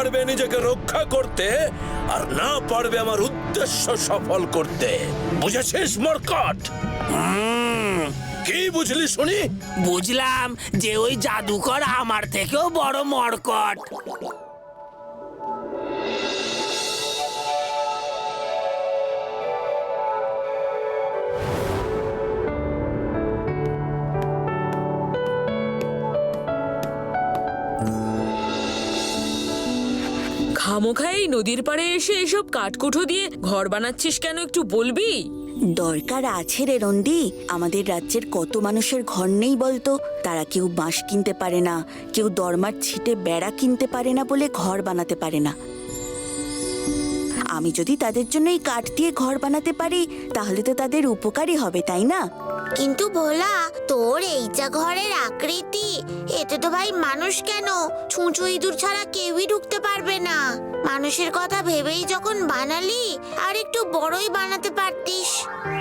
পারবে নিজেকে রক্ষা করতে আর না পারবে আমার উদ্দেশ্য সফল করতে। বুঝেছিস মরকট? কি বুঝলি শুনি? বুঝলাম যে ওই জাদুকর আমার থেকেও বড় মরকট। খামোখা এই নদীর পাড়ে এসে এসব কাঠকুঠো দিয়ে ঘর বানাচ্ছিস কেন, একটু বলবি? দরকার আছে রে রন্দি। আমাদের রাজ্যের কত মানুষের ঘর নেই বলতো? তারা কেউ বাঁশ কিনতে পারে না, কেউ দরমার ছিটে বেড়া কিনতে পারে না বলে ঘর বানাতে পারে না। আমি যদি তাদের জন্য এই কাঠ দিয়ে ঘর বানাতে পারি তাহলে তো তাদের উপকারই হবে, তাই না? কিন্তু ভোলা, তোর এই যা ঘরের আকৃতি, এতে তো ভাই মানুষ কেন, ছুঁচো ইঁদুর ছাড়া কেউই ঢুকতে পারবে না। মানুষের কথা ভেবেই যখন বানালি, আর একটু বড়ই বানাতে পারতিস।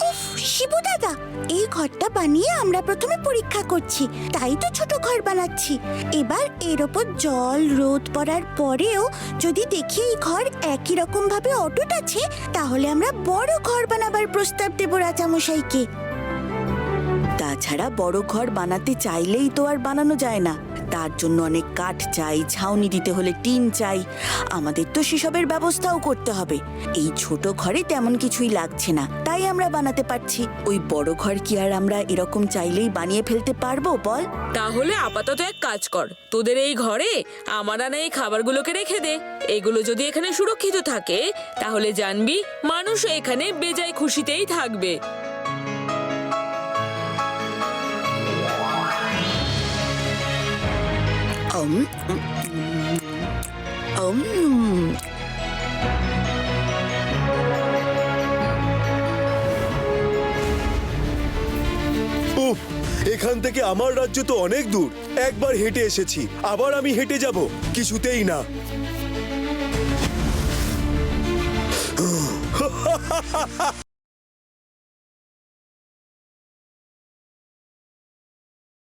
উফ, শিবু দাদা, এই ঘরটা বানিয়ে আমরা প্রথমে পরীক্ষা করছি, তাই তো ছোট ঘর বানাচ্ছি। এবার এর ওপর জল রোদ পড়ার পরেও যদি দেখি এই ঘর একই রকম ভাবে অটুট আছে, তাহলে আমরা বড় ঘর বানাবার প্রস্তাব দেব রাজামশাইকে। তাছাড়া বড় ঘর বানাতে চাইলেই তো আর বানানো যায় না, তার জন্য অনেক কাঠ চাই, ছাউনি দিতে হলে টিন চাই। আমাদের তো সেসবের ব্যবস্থাও করতে হবে। এই ছোট ঘরে তেমন কিছুই লাগছে না, তাই আমরা বানাতে পারছি। ওই বড় ঘর কি আর আমরা এরকম চাইলেই বানিয়ে ফেলতে পারবো বল? তাহলে আপাতত এক কাজ কর, তোদের এই ঘরে আমার আনা এই খাবারগুলোকে রেখে দে। এগুলো যদি এখানে সুরক্ষিত থাকে তাহলে জানবি মানুষ এখানে বেজায় খুশিতেই থাকবে। উফ, এখান থেকে আমার রাজ্য তো অনেক দূর। একবার হেঁটে এসেছি, আবার আমি হেঁটে যাব? কিছুতেই না।